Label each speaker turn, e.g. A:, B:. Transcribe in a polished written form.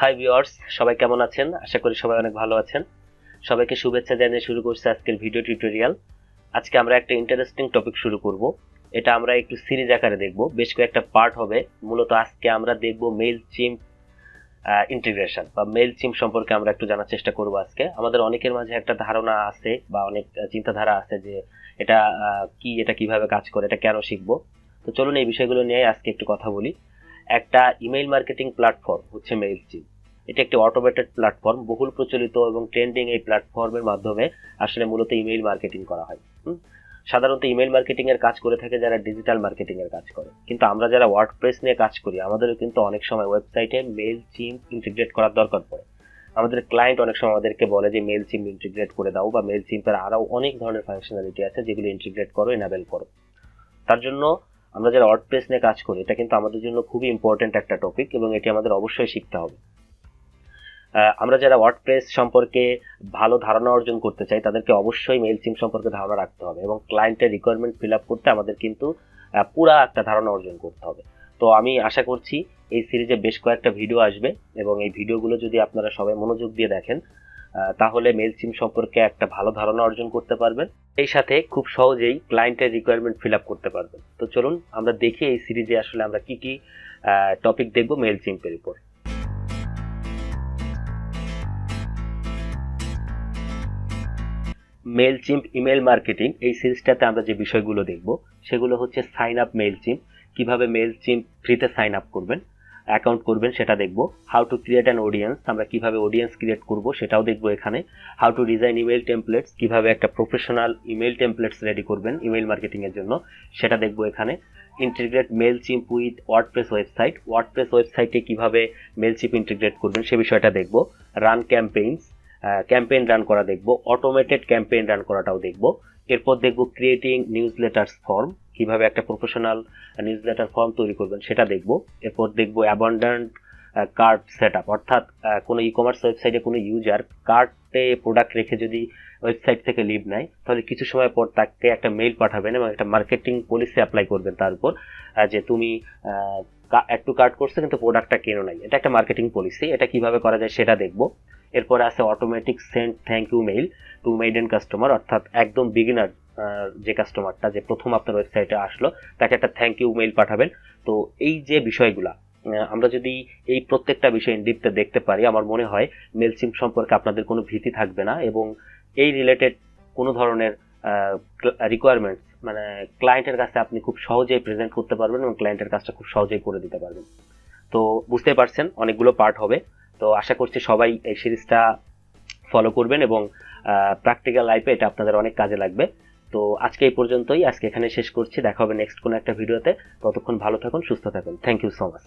A: Hi viewers, সবাই কেমন আছেন? আশা করি সবাই অনেক ভালো আছেন। সবাইকে শুভেচ্ছা জানিয়ে শুরু করছি আজকের ভিডিও টিউটোরিয়াল। আজকে আমরা একটা ইন্টারেস্টিং টপিক শুরু করব। এটা আমরা একটু সিরিজ আকারে দেখব, বেশ কয়েকটা পার্ট হবে। মূলত আজকে আমরা দেখব মেইলচিম্প ইন্টিগ্রেশন বা মেইলচিম্প সম্পর্কে আমরা একটু জানার চেষ্টা করব। আজকে আমাদের অনেকের মাঝে একটা ধারণা আছে বা অনেক চিন্তাধারা আছে যে এটা এটা কিভাবে কাজ করে, এটা কেন শিখবো। তো চলুন এই বিষয়গুলো নিয়ে আজকে একটু কথা বলি। একটা ইমেইল মার্কেটিং প্ল্যাটফর্ম হচ্ছে মেইলচিম্প। এটা একটি অটোমেটেড প্ল্যাটফর্ম, বহুল প্রচলিত এবং ট্রেন্ডিং এই প্ল্যাটফর্মের মাধ্যমে আসলে মূলত ইমেইল মার্কেটিং করা হয়। সাধারণত ইমেইল মার্কেটিং এর কাজ করে থাকে যারা ডিজিটাল মার্কেটিং এর কাজ করে, কিন্তু আমরা যারা ওয়ার্ডপ্রেস নিয়ে কাজ করি আমাদেরও কিন্তু অনেক সময় ওয়েবসাইটে মেইলচিম্প ইন্টিগ্রেট করার দরকার পড়ে। আমাদের ক্লায়েন্ট অনেক সময় আমাদেরকে বলে যে মেইলচিম্প ইন্টিগ্রেট করে দাও, বা মেইলচিম্পের আরও অনেক ধরনের ফাংশনালিটি আছে যেগুলো ইন্টিগ্রেট করো, এনাবেল করো। তার জন্য আমরা যারা ওয়ার্ডপ্রেস নিয়ে কাজ করি এটা কিন্তু আমাদের জন্য খুবই ইম্পর্টেন্ট একটা টপিক, এবং এটি আমাদের অবশ্যই শিখতে হবে। আমরা যারা ওয়ার্ডপ্রেস সম্পর্কে ভালো ধারণা অর্জন করতে চাই তাদেরকে অবশ্যই মেইলচিম্প সম্পর্কে ধারণা রাখতে হবে, এবং ক্লায়েন্টের রিকোয়ারমেন্ট ফিল আপ করতে আমাদের কিন্তু পুরা একটা ধারণা অর্জন করতে হবে। তো আমি আশা করছি এই সিরিজে বেশ কয়েকটা ভিডিও আসবে, এবং এই ভিডিওগুলো যদি আপনারা সবাই মনোযোগ দিয়ে দেখেন তাহলে মেইলচিম্প সম্পর্কে একটা ভালো ধারণা অর্জন করতে পারবেন। এই সাথে খুব সহজেই ক্লায়েন্টের রিকোয়ারমেন্ট ফিল আপ করতে পারবেন। তো চলুন আমরা দেখি এই সিরিজে আসলে আমরা কি কি টপিক দেখব মেইলচিম্পের উপর। মেইলচিম্প ইমেল মার্কেটিং এই সিরিজটাতে আমরা যে বিষয়গুলো দেখব সেগুলো হচ্ছে সাইন আপ মেইলচিম্প, কিভাবে মেইলচিম্প ফ্রিতে সাইন আপ করবেন, অ্যাকাউন্ট করবেন সেটা দেখব। How to create an audience, আমরা কিভাবে অডিয়েন্স ক্রিয়েট করব সেটাও দেখব এখানে। How to design email templates, কিভাবে একটা প্রফেশনাল ইমেল টেমপ্লেটস রেডি করবেন ইমেল মার্কেটিং এর জন্য সেটা দেখব এখানে। Integrate Mailchimp with WordPress website, WordPress ওয়েবসাইটে কিভাবে মেইলচিম্প ইন্টিগ্রেট করবেন সে বিষয়টা দেখব। রান ক্যাম্পেইনস, ক্যাম্পেইন রান করা দেখব। অটোমেটেড ক্যাম্পেইন রান করাটাও দেখব। এরপর দেখব ক্রিয়েটিং নিউজলেটার্স ফর্ম, কিভাবে একটা প্রফেশনাল নিউজলেটার ফর্ম তৈরি করবেন সেটা দেখব। এরপর দেখব অ্যাবান্ডেন্ট কার্ট সেটআপ, অর্থাৎ কোনো ই কমার্স ওয়েবসাইটে কোনো ইউজার কার্টে প্রোডাক্ট রেখে যদি ওয়েবসাইট থেকে লিভ নেয় তাহলে কিছু সময় পর তাকে একটা মেইল পাঠাবেন এবং একটা মার্কেটিং পলিসি অ্যাপ্লাই করবেন তার উপর, যে তুমি অ্যাড টু কার্ট করছো কিন্তু প্রোডাক্টটা কেনো নাই। এটা একটা মার্কেটিং পলিসি, এটা কিভাবে করা যায় সেটা দেখব। এরপরে আছে automatic send thank you mail to maiden customer, অর্থাৎ একদম বিগিনার যে কাস্টমারটা যে প্রথম আপনার ওয়েবসাইটে আসলো তাকে একটা থ্যাংক ইউ মেইল পাঠাবেন। তো এই যে বিষয়গুলা আমরা যদি এই প্রত্যেকটা বিষয় ইনডিপতে দেখতে পারি আমার মনে হয় মেইলচিম্প সম্পর্কে আপনাদের কোনো ভীতি থাকবে না, এবং এই রিলেটেড কোনো ধরনের রিকোয়ারমেন্টস মানে ক্লায়েন্টের কাছে আপনি খুব সহজেই প্রেজেন্ট করতে পারবেন এবং ক্লায়েন্টের কাজটা খুব সহজেই করে দিতে পারবেন। তো বুঝতে পারছেন অনেকগুলো পার্ট হবে। তো আশা করছি সবাই এই সিরিজটা ফলো করবেন এবং প্র্যাকটিক্যাল লাইফে এটা আপনাদের অনেক কাজে লাগবে। তো আজকে এই পর্যন্তই, আজকে এখানে শেষ করছি। দেখা হবে নেক্সট কোনো একটা ভিডিওতে। ততক্ষণ ভালো থাকুন, সুস্থ থাকুন। Thank you so much.